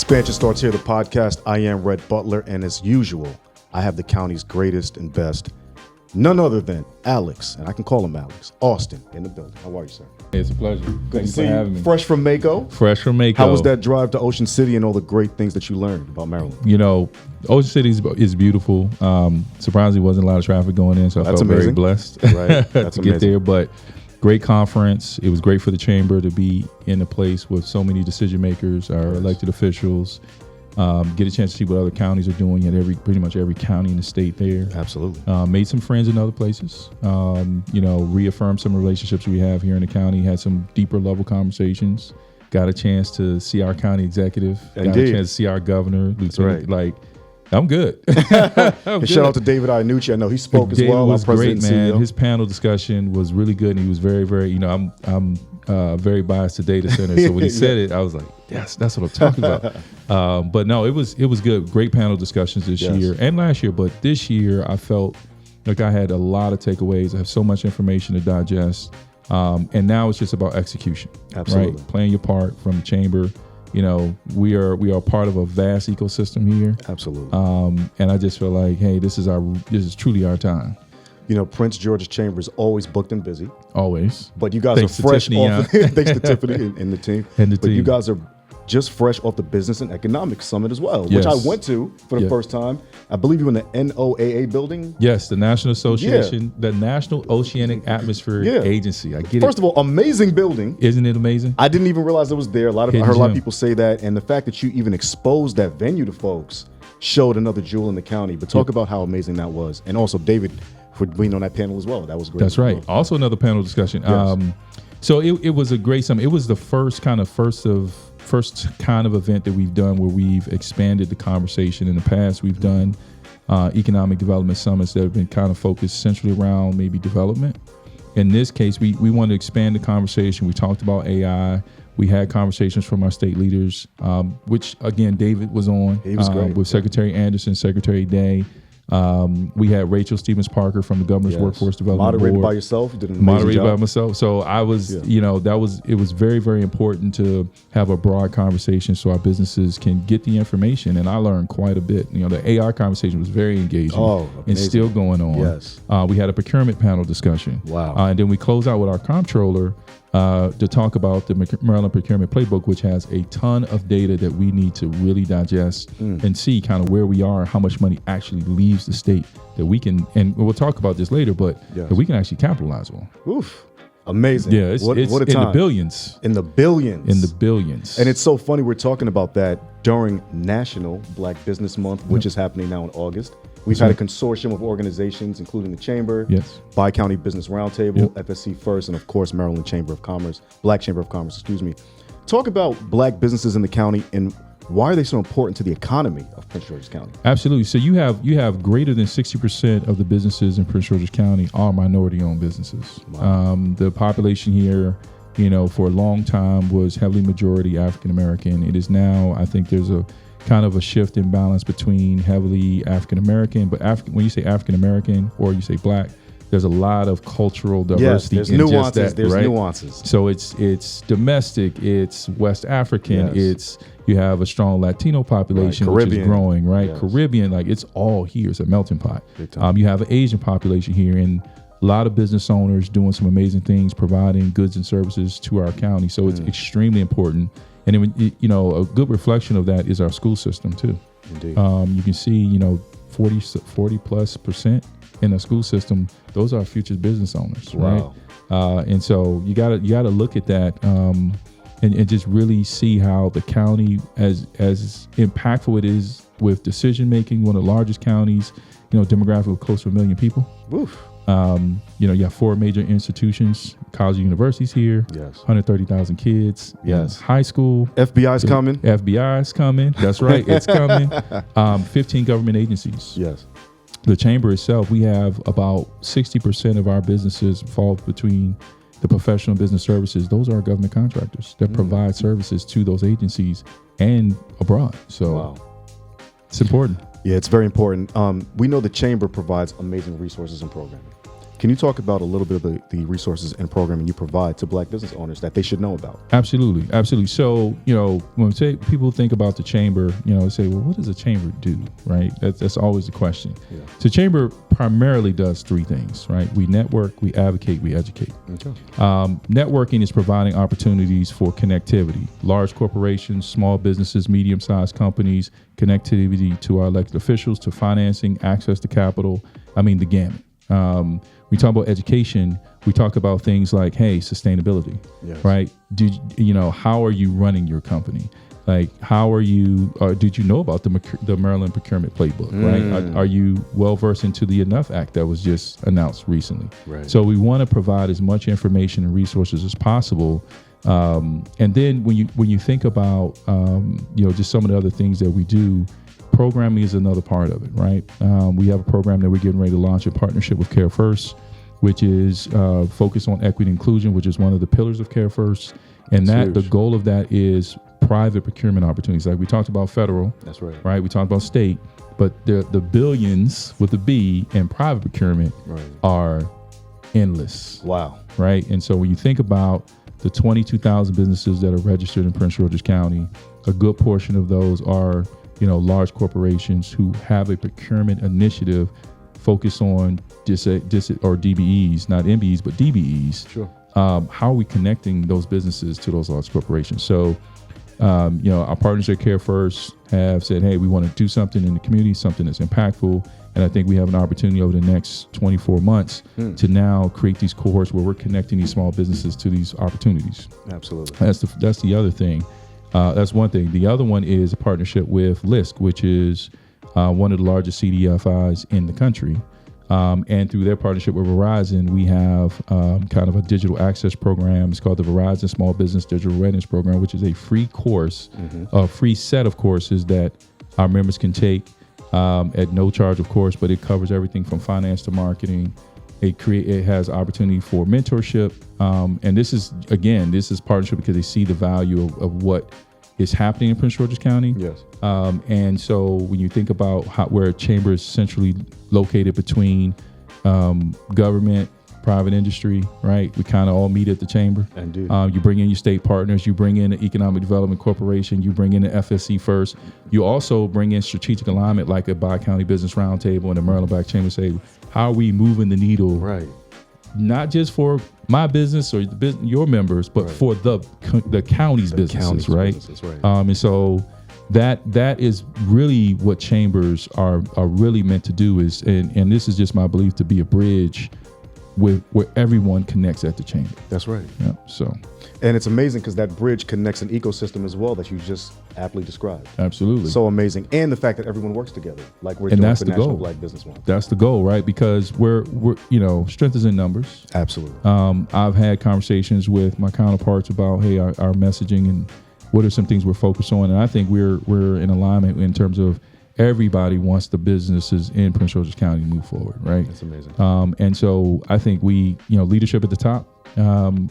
Expansion starts here, the podcast. I am Rhett Butler, and as usual, I have the county's greatest and best, none other than Alex, and I can call him Alex, Austin, in the building. How are you, sir? It's a pleasure. Good to see you. Fresh from MaCO? Fresh from MaCO. How was that drive to Ocean City and all the great things that you learned about Maryland? You know, Ocean City is beautiful. Surprisingly, wasn't a lot of traffic going in, so I felt very blessed to get there. But great conference. It was great for the chamber to be in a place with so many decision makers, our elected officials. Get a chance to see what other counties are doing at pretty much every county in the state there. Absolutely. Made some friends in other places. Reaffirmed some relationships we have here in the county. Had some deeper level conversations. Got a chance to see our county executive. Indeed. Got a chance to see our governor. That's right. I'm good. Shout out to David Iannucci. I know he spoke as well. Was great, man. His panel discussion was really good, and he was very, very. I'm very biased to data centers, so when he said it, I was like, yes, that's what I'm talking about. But no, it was good. Great panel discussions this year and last year, but this year I felt like I had a lot of takeaways. I have so much information to digest, and now it's just about execution. Absolutely, right? Playing your part from the chamber. You know, we are part of a vast ecosystem here. Absolutely. And I just feel like, hey, this is truly our time. You know, Prince George's Chamber is always booked and busy. Always. But you guys are fresh off. Thanks to Tiffany and the team. But you guys are just fresh off the Business and Economics Summit as well, which I went to for the first time. I believe you were in the NOAA building. Yes, the National Association, the National Oceanic Atmospheric Agency. I get it. First of all, amazing building. Isn't it amazing? I didn't even realize it was there. I heard a lot of people say that, and the fact that you even exposed that venue to folks showed another jewel in the county. But talk about how amazing that was. And also, David, for being on that panel as well. That was great. That's right. Well. Also another panel discussion. Yes. So it was a great summit. It was the first kind of event that we've done where we've expanded the conversation. In the past, we've done economic development summits that have been kind of focused centrally around maybe development. In this case, we wanted to expand the conversation. We talked about AI. We had conversations from our state leaders, which again, David was on. He was great. With Secretary Anderson, Secretary Day. We had Rachel Stevens Parker from the Governor's Workforce Development Board. Moderated by yourself. You did an amazing job. By myself. So I was, it was very, very important to have a broad conversation so our businesses can get the information. And I learned quite a bit. You know, the AI conversation was very engaging. Oh, and still going on. Yes. We had a procurement panel discussion. Wow. And then we closed out with our comptroller to talk about the Maryland Procurement Playbook, which has a ton of data that we need to really digest and see kind of where we are, how much money actually leaves the state that we can, and we'll talk about this later, but that we can actually capitalize on. Oof. Amazing. Yeah, it's what a time. In the billions. In the billions. In the billions. And it's so funny we're talking about that during National Black Business Month, which is happening now in August. We've had a consortium of organizations, including the Chamber, Bi-County Business Roundtable, FSC First, and of course, Maryland Chamber of Commerce, Black Chamber of Commerce, Talk about Black businesses in the county and why are they so important to the economy of Prince George's County? Absolutely. So you have greater than 60% of the businesses in Prince George's County are minority-owned businesses. Wow. The population here, for a long time was heavily majority African-American. It is now, I think there's a kind of a shift in balance between heavily African-American, but when you say African-American or you say Black, there's a lot of cultural diversity. Yes, there's nuances. There's nuances. So it's domestic, it's West African, you have a strong Latino population, which is growing, right? Yes. Caribbean, it's all here. It's a melting pot. You have an Asian population here, and a lot of business owners doing some amazing things, providing goods and services to our county. So it's extremely important. And then, a good reflection of that is our school system too. Indeed. You can see, 40+% in the school system. Those are future business owners, wow. Right? And so you gotta look at that and just really see how the county, as impactful it is with decision making. One of the largest counties, demographic of close to 1 million people. Oof. You have 4 major institutions, college and universities here. Yes. 130,000 kids. Yes. High school. FBI's coming. FBI's coming. That's right. It's coming. 15 government agencies. Yes. The chamber itself, we have about 60% of our businesses fall between the professional business services. Those are government contractors that provide services to those agencies and abroad. So it's important. Yeah, it's very important. We know the Chamber provides amazing resources and programming. Can you talk about a little bit of the resources and programming you provide to Black business owners that they should know about? Absolutely. So, when we say people think about the chamber, they say, well, what does a chamber do, right? That's always the question. Yeah. So chamber primarily does three things, right? We network, we advocate, we educate. Okay. Networking is providing opportunities for connectivity, large corporations, small businesses, medium-sized companies, connectivity to our elected officials, to financing, access to capital. The gamut. We talk about education. We talk about things like, hey, sustainability, yes. Right? How are you running your company? Like, how are you? Did you know about the Maryland Procurement Playbook? Right? Are you well versed into the Enough Act that was just announced recently? Right. So we want to provide as much information and resources as possible. And then when you think about just some of the other things that we do. Programming is another part of it, right? We have a program that we're getting ready to launch in partnership with Care First, which is focused on equity and inclusion, which is one of the pillars of Care First. And the goal of that is private procurement opportunities. Like we talked about federal, that's right? We talked about state, but the billions with the B in private procurement are endless. Wow. Right? And so when you think about the 22,000 businesses that are registered in Prince George's County, a good portion of those are large corporations who have a procurement initiative focused on or DBEs, not MBEs, but DBEs. Sure. How are we connecting those businesses to those large corporations? So, our partners at Care First have said, hey, we want to do something in the community, something that's impactful. And I think we have an opportunity over the next 24 months to now create these cohorts where we're connecting these small businesses to these opportunities. Absolutely. That's the other thing. That's one thing. The other one is a partnership with LISC, which is one of the largest CDFIs in the country. And through their partnership with Verizon, we have kind of a digital access program. It's called the Verizon Small Business Digital Readiness Program, which is a free course, a free set of courses that our members can take at no charge, of course, but it covers everything from finance to marketing. It has opportunity for mentorship. And this is partnership because they see the value of what is happening in Prince George's County. Yes. And so when you think about where chamber is centrally located between government, private industry, right? We kind of all meet at the chamber. And do. You bring in your state partners, you bring in the Economic Development Corporation, you bring in the FSC First. You also bring in strategic alignment like a Bi-County Business Roundtable and the Maryland Black Chamber say, how are we moving the needle? Right. Not just for my business or your members, but for the county's businesses, right? And so that is really what chambers are really meant to do is, and this is just my belief, to be a bridge where everyone connects at the chamber. That's right. Yeah. So, and it's amazing because that bridge connects an ecosystem as well that you just aptly described. Absolutely. So amazing, and the fact that everyone works together, like we're doing for National Black Business Month. That's the goal, right? Because we're strength is in numbers. Absolutely. I've had conversations with my counterparts about our messaging and what are some things we're focused on, and I think we're in alignment in terms of. Everybody wants the businesses in Prince George's County to move forward, right? That's amazing. And so I think leadership at the top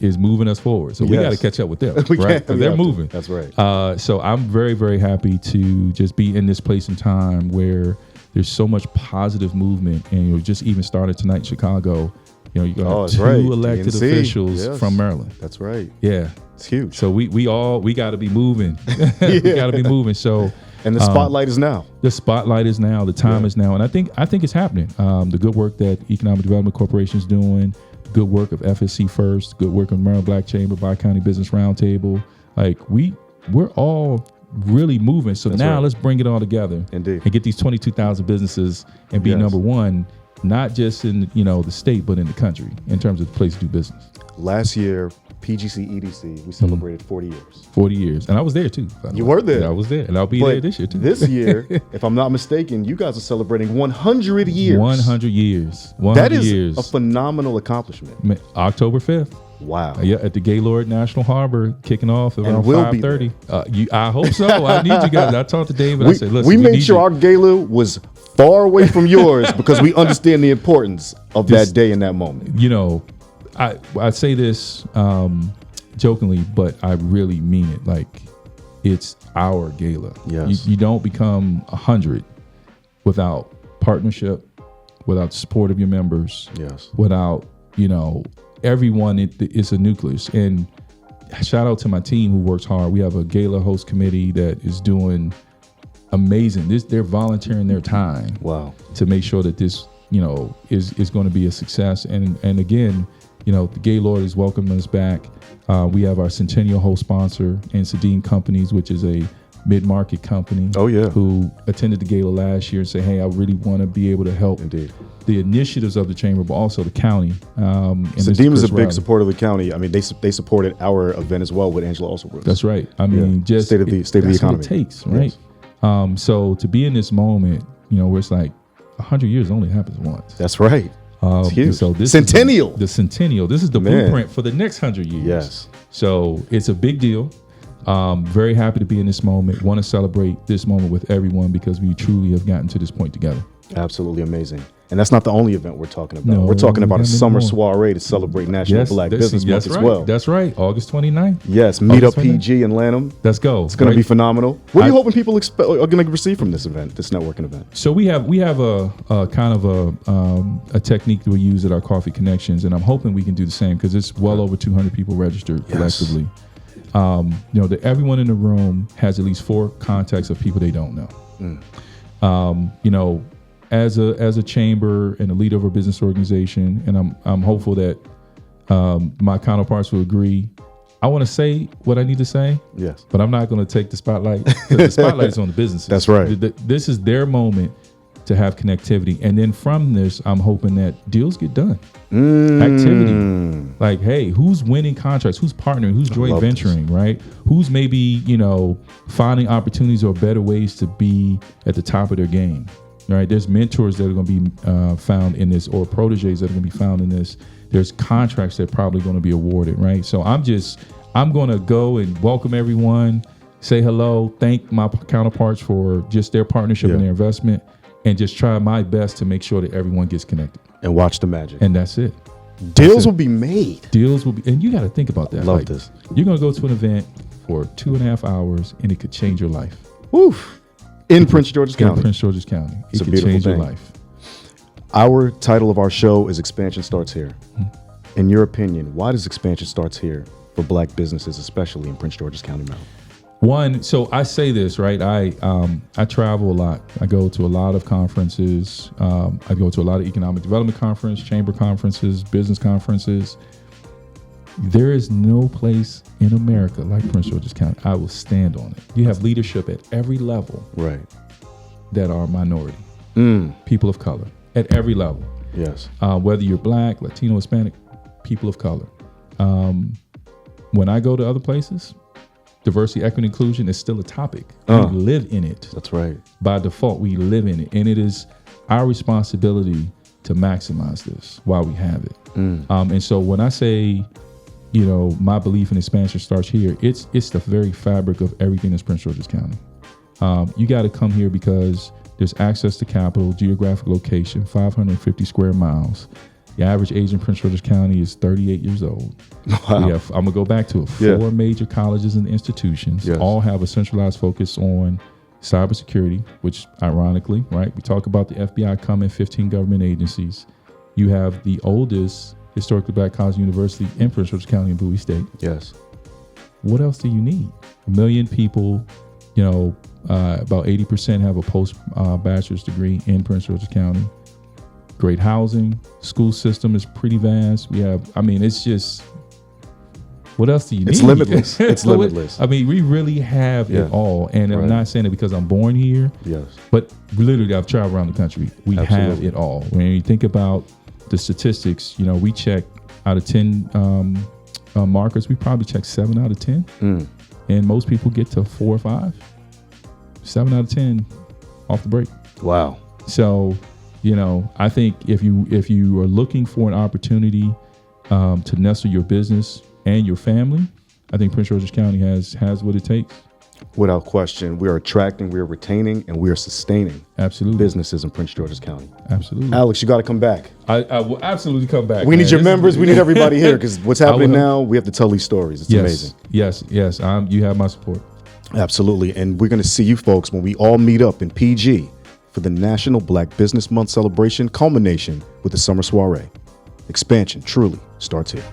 is moving us forward. So we got to catch up with them, right? Because they're moving. That's right. So I'm very, very happy to just be in this place and time where there's so much positive movement, and just even started tonight in Chicago. You got two elected officials from Maryland. That's right. Yeah, it's huge. So we got to be moving. We got to be moving. So. And the spotlight is now. The spotlight is now. The time is now, and I think it's happening. The good work that Economic Development Corporation is doing, good work of FSC First, good work of Maryland Black Chamber, Bi-County Business Roundtable. Like we're all really moving. So now let's bring it all together. Indeed. And get these 22,000 businesses and be number one, not just in the state, but in the country in terms of the place to do business. Last year, PGCEDC, we celebrated 40 years. 40 years. And I was there too. You were there. Yeah, I was there. And I'll be there this year too. This year, if I'm not mistaken, you guys are celebrating 100 years. 100 years. 100 years. That is a phenomenal accomplishment. October 5th. Wow. Yeah, at the Gaylord National Harbor, kicking off around 5:30. I hope so. I need you guys. I taled to David. I said, listen. We made sure our gala was far away from yours because we understand the importance of that day and that moment. I say this jokingly, but I really mean it. Like, it's our gala. Yes. You don't become 100 without partnership, without the support of your members, yes, without, everyone, it's a nucleus. And shout out to my team who works hard. We have a gala host committee that is doing amazing. They're volunteering their time. Wow. To make sure that this, is going to be a success. And again, the Gaylord is welcoming us back. We have our Centennial host sponsor, Ansadine Companies, which is a mid-market company. Oh, yeah. Who attended the gala last year and said, hey, I really want to be able to help Indeed. the initiatives of the chamber, but also the county. Sadim is a big supporter of the county. I mean, they supported our event as well with Angela Alsobrooks. That's right. I mean, just state of the economy. What it takes, right? Yes. So to be in this moment, where it's like 100 years only happens once. That's right. It's huge. So this Centennial. Is the Centennial. This is the blueprint for the next 100 years. Yes. So it's a big deal. Very happy to be in this moment. Want to celebrate this moment with everyone because we truly have gotten to this point together. Absolutely amazing. And that's not the only event we're talking about. No, we're talking about a summer more. soiree to celebrate National Black Business Month as well. That's right. August 29th. Yes. Meet Up PG in Lanham. Let's go. It's going to be phenomenal. What are you hoping people are going to receive from this event, this networking event? So we have a kind of a technique that we use at our Coffee Connections, and I'm hoping we can do the same because it's well over 200 people registered collectively. That everyone in the room has at least 4 contacts of people they don't know. As a chamber and a leader of a business organization, and I'm hopeful that my counterparts will agree. I want to say what I need to say, yes, but I'm not going to take the spotlight because the spotlight is on the businesses. That's right. This is their moment to have connectivity, and then from this, I'm hoping that deals get done. Activity, like, hey, who's winning contracts? Who's partnering? Who's joint venturing? Right? Who's maybe finding opportunities or better ways to be at the top of their game? Right? There's mentors that are going to be found in this, or proteges that are going to be found in this. There's contracts that are probably going to be awarded. Right? So I'm going to go and welcome everyone, say hello, thank my counterparts for just their partnership and their investment, and just try my best to make sure that everyone gets connected. And watch the magic. And that's it. Deals will be made. Deals will be, and you got to think about that. Love this. You're going to go to an event for 2.5 hours, and it could change your life. Woof. In Prince George's County. In Prince George's County. It's it could change your life. Our title of our show is Expansion Starts Here. In your opinion, why does expansion starts here for Black businesses, especially in Prince George's County, Maryland? One, so I say this, right? I travel a lot. I go to a lot of conferences. I go to a lot of economic development conferences, chamber conferences, business conferences. There is no place in America like Prince George's County. I will stand on it. You have leadership at every level, right, that are minority, people of color at every level. Yes, whether you're Black, Latino, Hispanic, people of color. When I go to other places, diversity, equity, inclusion is still a topic. We live in it. That's right. By default, we live in it, and it is our responsibility to maximize this while we have it. And so when I say, my belief in expansion starts here, it's the very fabric of everything that's Prince George's County. You got to come here because there's access to capital, geographic location, 550 square miles. The average age in Prince George's County is 38 years old. Wow. I'm going to go back to it. 4 major colleges and institutions all have a centralized focus on cybersecurity, which ironically, right, we talk about the FBI coming, 15 government agencies. You have the oldest historically Black college university in Prince George's County in Bowie State. Yes. What else do you need? 1 million people, about 80% have a post-bachelor's degree in Prince George's County. Great housing, school system is pretty vast. It's just, what else do you need? It's limitless. It's limitless. We really have it all. And I'm not saying it because I'm born here. Yes. But literally, I've traveled around the country. We have it all. When you think about the statistics, we check out of 10 markers, we probably check 7 out of 10. And most people get to 4 or 5. 7 out of 10 off the break. Wow. So, I think if you are looking for an opportunity to nestle your business and your family, I think Prince George's County has what it takes. Without question, we are attracting, we are retaining, and we are sustaining businesses in Prince George's County. Absolutely. Alex, you got to come back. I will absolutely come back. We need your members. We need everybody here because what's happening now, we have to tell these stories. It's amazing. Yes. You have my support. Absolutely. And we're going to see you folks when we all meet up in PG for the National Black Business Month celebration culmination with the Summer Soiree. Expansion truly starts here.